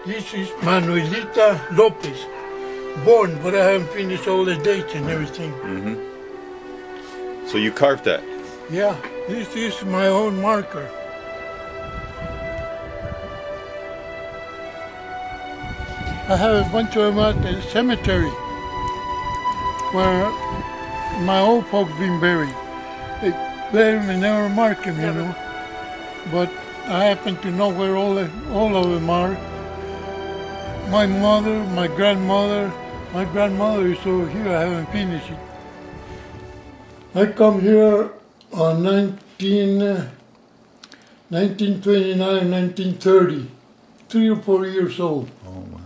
This is Manuelita Lopez, born, but I haven't finished all the dates and everything. Mm-hmm. So you carved that? Yeah, this is my own marker. I have a bunch of them at the cemetery where my old folks been buried. They bury them and never mark them, you know. But I happen to know where all of them are. My mother, my grandmother is over here. I haven't finished it. I come here on 1929, 1930, 3 or 4 years old. Oh, wow.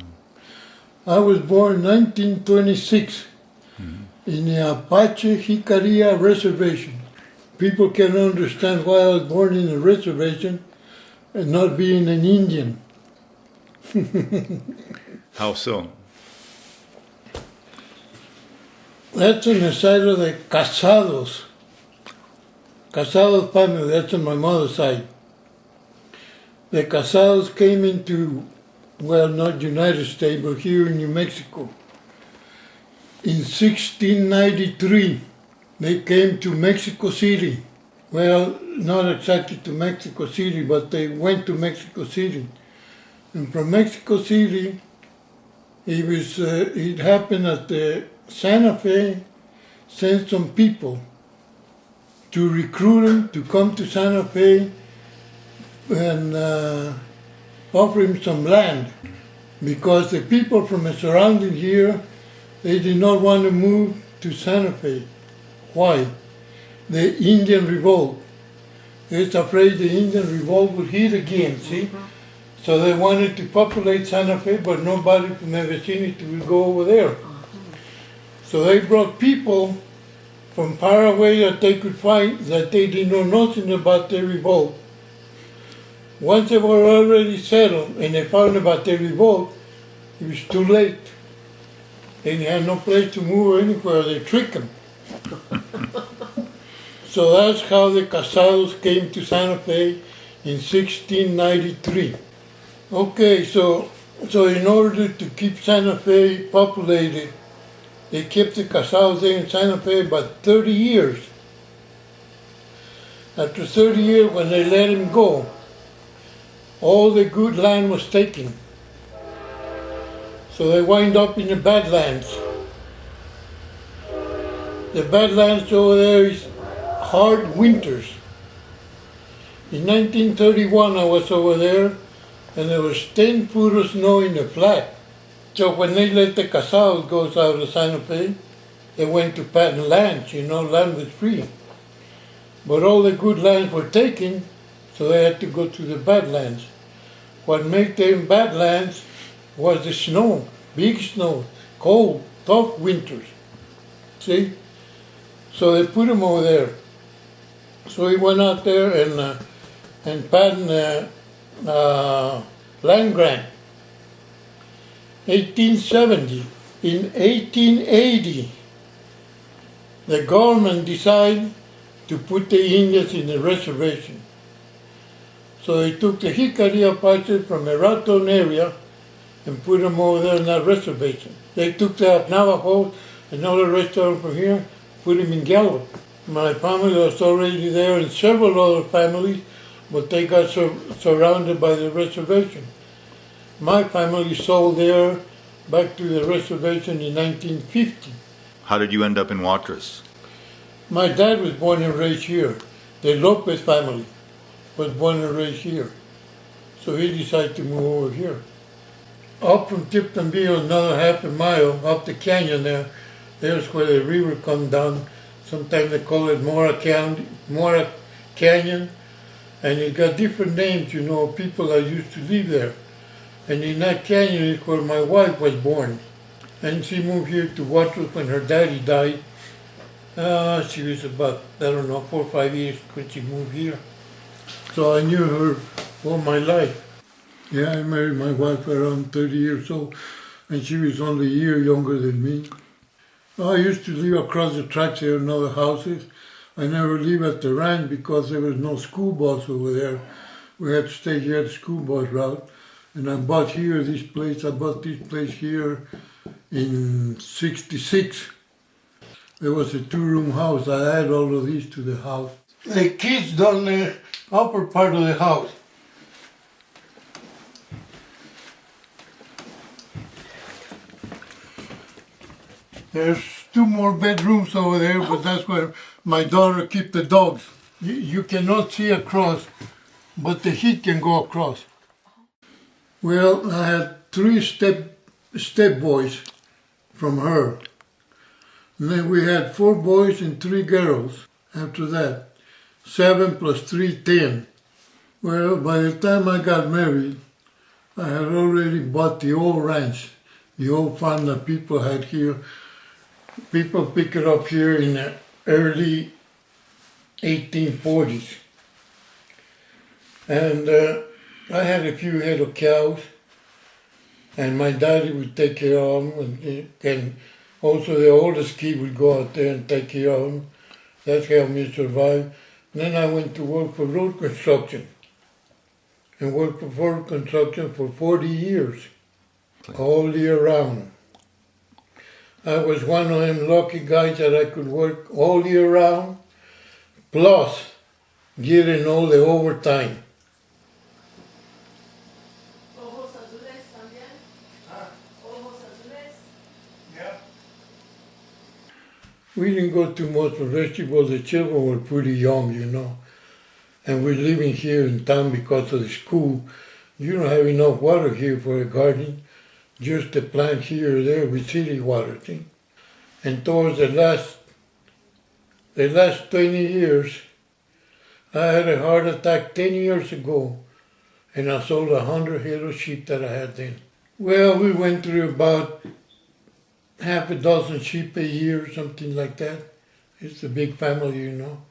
I was born 1926 in the Apache Jicarilla Reservation. People can understand why I was born in a reservation and not being an Indian. How so? That's on the side of the Casados. Casados family, that's on my mother's side. The Casados came into, well, not United States, but here in New Mexico. In 1693, they came to Mexico City. Well, not exactly to Mexico City, but they went to Mexico City. And from Mexico City, it happened that the Santa Fe sent some people to recruit him to come to Santa Fe and offer him some land, because the people from the surrounding here, they did not want to move to Santa Fe. Why? The Indian revolt. They was afraid the Indian revolt would hit again, see? So they wanted to populate Santa Fe, but nobody from the vicinity would go over there. So they brought people from far away that they could find, that they didn't know nothing about the revolt. Once they were already settled and they found about the revolt, it was too late. They had no place to move or anywhere. They tricked them. So that's how the Casados came to Santa Fe in 1693. Okay, so in order to keep Santa Fe populated, they kept the Casados there in Santa Fe about 30 years. After 30 years, when they let him go, all the good land was taken. So they wind up in the Badlands. The Badlands over there is hard winters. In 1931 I was over there, and there was 10 foot of snow in the flat. So when they let the Casados go out of Santa Fe, they went to patent lands, land was free. But all the good lands were taken, so they had to go to the Badlands. What made them Badlands was the snow, big snow, cold, tough winters. See? So they put him over there. So he went out there and patented land grant. 1870. In 1880, the government decided to put the Indians in the reservation. So they took the Jicarilla Apaches from the Raton area and put them over there in that reservation. They took the Navajos and all the rest of them from here, put them in Gallup. My family was already there and several other families, but they got surrounded by the reservation. My family sold there back to the reservation in 1950. How did you end up in Watrous? My dad was born and raised here. The Lopez family was born and raised here. So he decided to move over here. Up from Tiptonville, another half a mile up the canyon there, there's where the river comes down. Sometimes they call it Mora Canyon. And it got different names, people that used to live there. And in that canyon is where my wife was born. And she moved here to Watrous when her daddy died. She was about, 4 or 5 years when she moved here. So I knew her all my life. Yeah, I married my wife around 30 years old, and she was only a year younger than me. I used to live across the tracks there in other houses. I never lived at the ranch because there was no school bus over there. We had to stay here at the school bus route. And I bought here this place. I bought this place here in '66. There was a two-room house. I added all of these to the house. The kids down the upper part of the house. There's two more bedrooms over there, but that's where my daughter keeps the dogs. You cannot see across, but the heat can go across. Well, I had three step boys from her. And then we had 4 boys and 3 girls after that. 7 plus 3, 10. Well, by the time I got married, I had already bought the old ranch, the old farm that people had here. People picked it up here in the early 1840s. And I had a few head of cows, and my daddy would take care of them, and also the oldest kid would go out there and take care of them. That helped me survive. Then I went to work for road construction, and worked for road construction for 40 years, all year round. I was one of them lucky guys that I could work all year round, plus getting all the overtime. We didn't go too much for vegetables. The children were pretty young, you know. And we're living here in town because of the school. You don't have enough water here for a garden. Just a plant here or there with city water thing. And towards the last 20 years, I had a heart attack 10 years ago, and I sold 100 head of sheep that I had then. Well, we went through about half a dozen sheep a year, something like that. It's a big family, you know.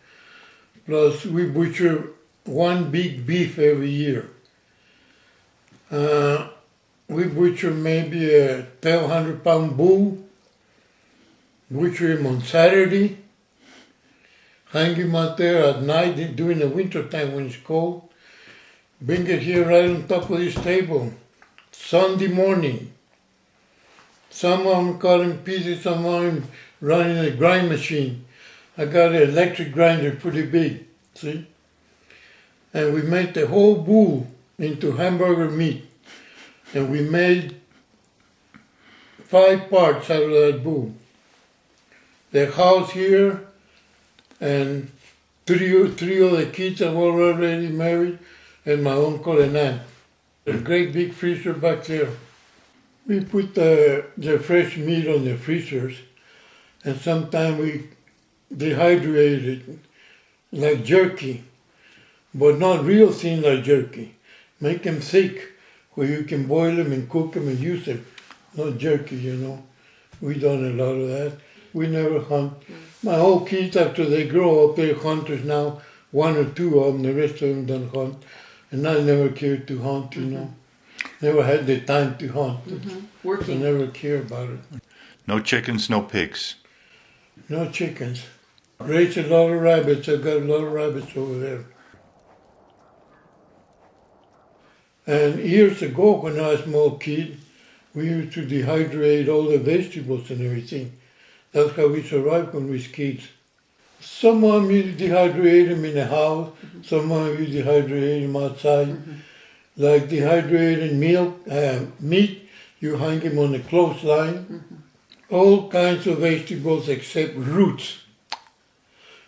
Plus, we butcher 1 big beef every year. We butcher maybe a 1,200-pound bull, butcher him on Saturday, hang him out there at night during the winter time when it's cold, bring it here right on top of this table. Sunday morning, some of them cutting pieces, some of them running a grind machine. I got an electric grinder pretty big, see? And we made the whole bull into hamburger meat. And we made 5 parts out of that bull. The house here, and three of the kids that were already married, and my uncle and aunt. A great big freezer back there. We put the fresh meat on the freezers, and sometimes we dehydrate it like jerky, but not real thin like jerky. Make them thick, where you can boil them and cook them and use them. Not jerky, you know. We done a lot of that. We never hunt. My whole kids, after they grow up, they're hunters now. 1 or 2 of them, the rest of them don't hunt. And I never cared to hunt, you know. Never had the time to hunt. Working. I never cared about it. No chickens, no pigs. No chickens. Raised a lot of rabbits. I've got a lot of rabbits over there. And years ago, when I was a small kid, we used to dehydrate all the vegetables and everything. That's how we survived when we was kids. Some of them you dehydrate them in the house, some of them you dehydrate them outside. Like dehydrated meat, you hang them on a clothesline. All kinds of vegetables except roots.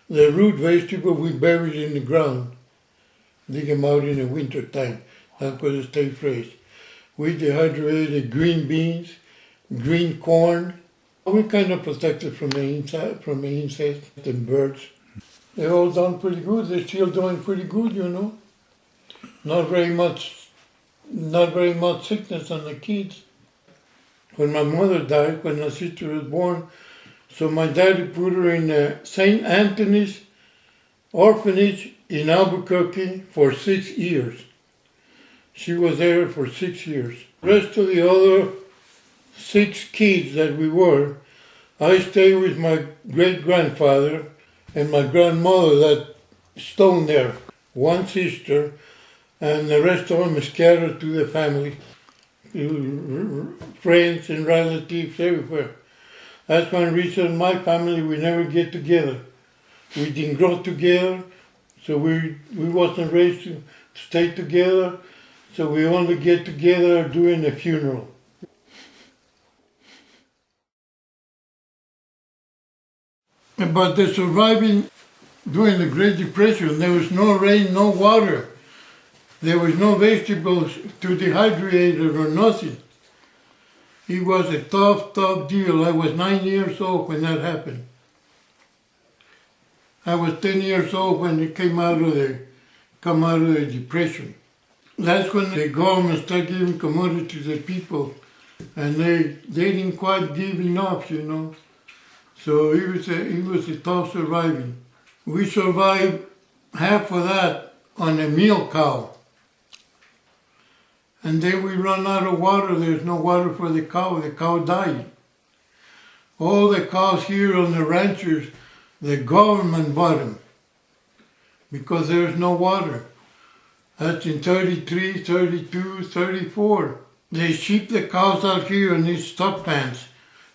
The root vegetable we buried in the ground. Dig them out in the winter time. That's where they stay fresh. We dehydrated green beans, green corn. We kind of protected from the inside, from the insects and birds. They're all done pretty good. They're still doing pretty good, you know. Not very much sickness on the kids. When my mother died, when my sister was born, so my daddy put her in St. Anthony's orphanage in Albuquerque for 6 years. She was there for 6 years. The rest of the other 6 kids that we were, I stayed with my great-grandfather and my grandmother that stoned there. 1 sister and the rest of them scattered to the family, friends and relatives everywhere. That's one reason my family, we never get together. We didn't grow together, so we wasn't raised to stay together, so we only get together during the funeral. But the surviving during the Great Depression, there was no rain, no water. There was no vegetables to dehydrate it or nothing. It was a tough deal. I was 9 years old when that happened. I was 10 years old when it came out of the Depression. That's when the government started giving commodity to the people, and they didn't quite give enough, you know. So it was a tough surviving. We survived half of that on a milk cow. And then we run out of water. There's no water for the cow. The cow died. All the cows here on the ranchers, the government bought them because there's no water. That's in 33, 32, 34. They ship the cows out here in these stock pans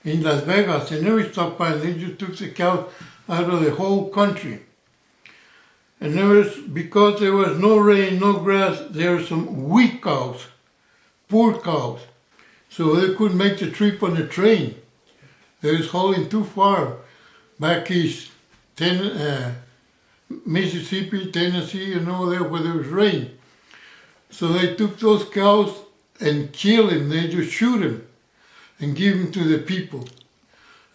in Las Vegas. In every stock pan, they just took the cows out of the whole country. And because there was no rain, no grass, there were some weak cows, poor cows. So they couldn't make the trip on the train. They was hauling too far back east, Mississippi, Tennessee, and all there where there was rain. So they took those cows and killed them. They just shoot them and give them to the people.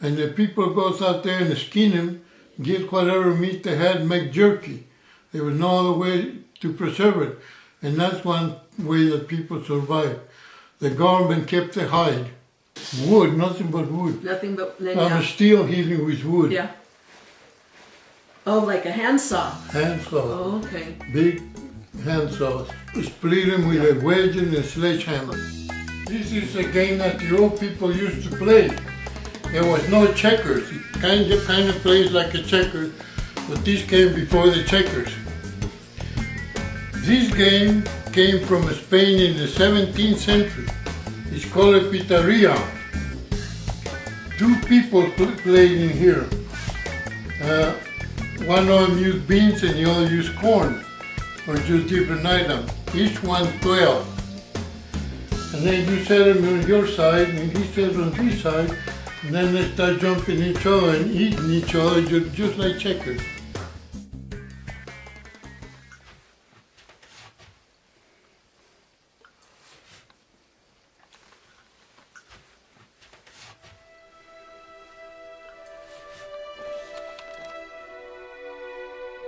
And the people goes out there and skin them, get whatever meat they had and make jerky. There was no other way to preserve it. And that's one way that people survived. The government kept the hide. Wood, nothing but wood. Nothing but leña. Steel heating with wood. Yeah. Oh, like a handsaw. Handsaw. Oh, okay. Big handsaws. Split them with a wedge and a sledgehammer. This is a game that the old people used to play. There was no checkers. It kind of plays like a checker, but this came before the checkers. This game came from Spain in the 17th century. It's called a pizzeria. Two people played in here. One of them used beans and the other used corn, or just different items. Each one 12. And then you set them on your side and he sets on his side, and then they start jumping each other and eating each other just like checkers.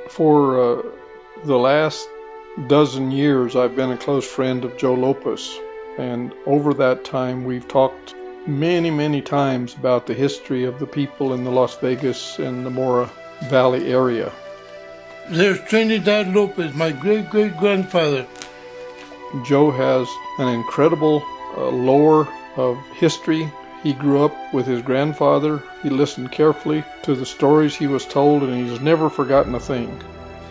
For the last dozen years, I've been a close friend of Joe Lopez, and over that time we've talked many times about the history of the people in the Las Vegas and the Mora Valley area. There's Trinidad Lopez, my great-great-grandfather. Joe has an incredible lore of history. He grew up with his grandfather. He listened carefully to the stories he was told, and he's never forgotten a thing.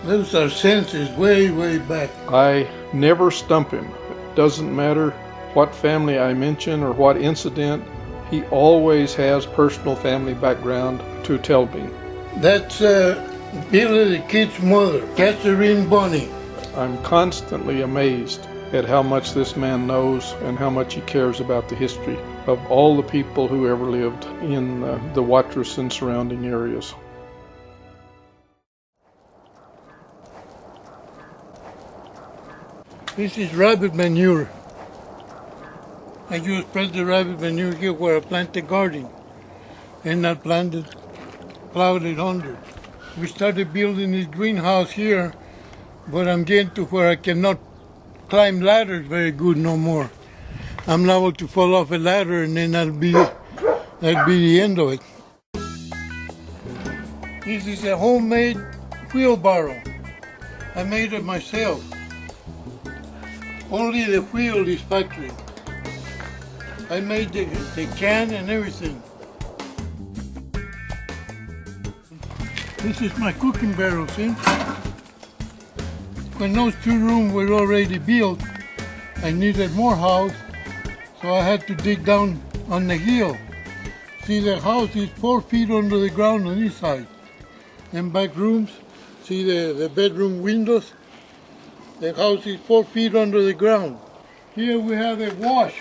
Those are senses way back. I never stump him. It doesn't matter what family I mention or what incident, he always has personal family background to tell me. That's Billy the kid's mother, Catherine Bonnie. I'm constantly amazed at how much this man knows and how much he cares about the history of all the people who ever lived in the Watrous and surrounding areas. This is rabbit manure. I just spread the rabbit manure here where I plant the garden, and I plowed it under. We started building this greenhouse here, but I'm getting to where I cannot climb ladders very good no more. I'm liable to fall off a ladder, and then that'll be the end of it. This is a homemade wheelbarrow. I made it myself. Only the wheel is factory. I made the can and everything. This is my cooking barrel, see? When those 2 rooms were already built, I needed more house, so I had to dig down on the hill. See, the house is 4 feet under the ground on this side. And back rooms, see the bedroom windows? The house is 4 feet under the ground. Here we have a wash.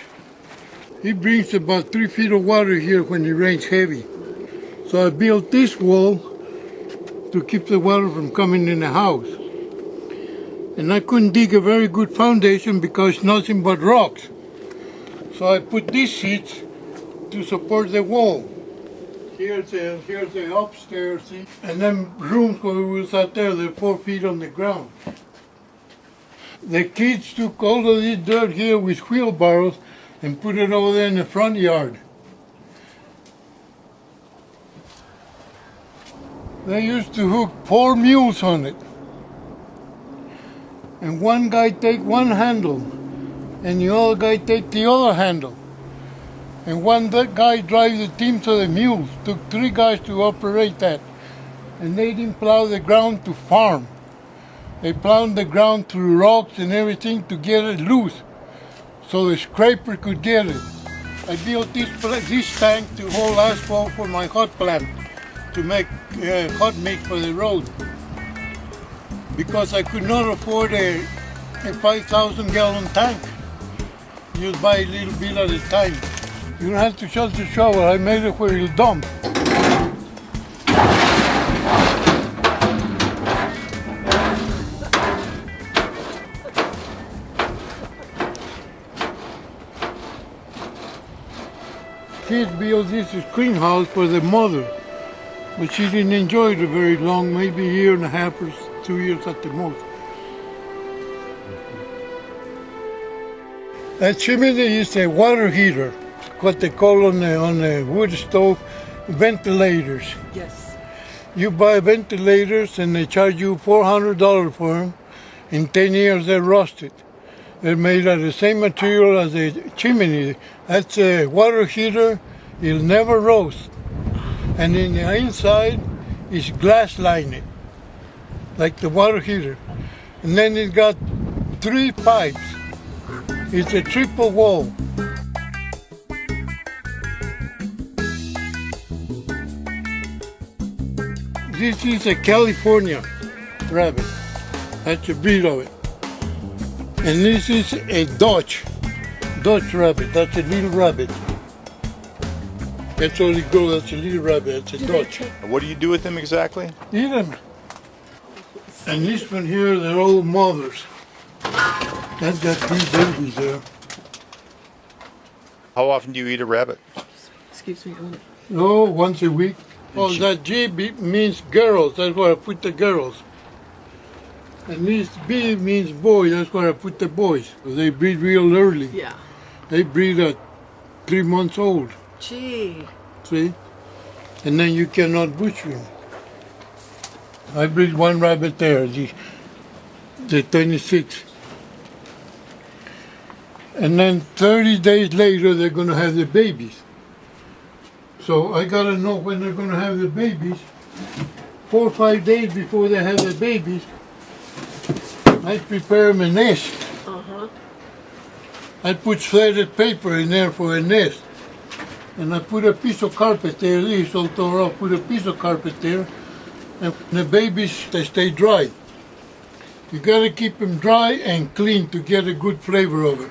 It brings about 3 feet of water here when it rains heavy. So I built this wall to keep the water from coming in the house. And I couldn't dig a very good foundation because it's nothing but rocks. So I put these sheets to support the wall. Here's the upstairs, see? And then rooms where we was out there, they're 4 feet on the ground. The kids took all of this dirt here with wheelbarrows and put it over there in the front yard. They used to hook 4 mules on it. And one guy take one handle, and the other guy take the other handle. And one guy drive the team to the mules. Took 3 guys to operate that. And they didn't plow the ground to farm. They plowed the ground through rocks and everything to get it loose, so the scraper could get it. I built this tank to hold asphalt for my hot plant, to make hot mix for the road. Because I could not afford a 5,000 gallon tank. Just buy a little bit at a time. You don't have to shut the shovel, I made it where it'll dump. Kids built this screen house for the mother, but she didn't enjoy it very long, maybe a year and a half or 2 years at the most. That chimney is a water heater, what they call on the wood stove, ventilators. Yes. You buy ventilators and they charge you $400 for them. In 10 years they're rusted. They're made out of the same material as a chimney. That's a water heater, it'll never roast. And in the inside is glass lining, like the water heater. And then it's got 3 pipes. It's a triple wall. This is a California rabbit. That's a breed of it. And this is a Dutch rabbit. That's a little rabbit. That's all it goes. That's a little rabbit. That's a Dutch. What do you do with them exactly? Eat them. And this one here, they're all mothers. That's got 3 babies there. How often do you eat a rabbit? Excuse me. Oh, once a week. Oh, that G means girls. That's where I put the girls. And this B means boy. That's where I put the boys. They breed real early. Yeah. They breed at 3 months old. Gee. See? And then you cannot butcher them. I breed 1 rabbit there, the 26. And then 30 days later, they're going to have the babies. So I got to know when they're going to have the babies. 4 or 5 days before they have the babies, I prepare them a nest. Uh-huh. I put threaded paper in there for a nest. And I put a piece of carpet there, this all tore up, put a piece of carpet there. And the babies, they stay dry. You got to keep them dry and clean to get a good flavor of it.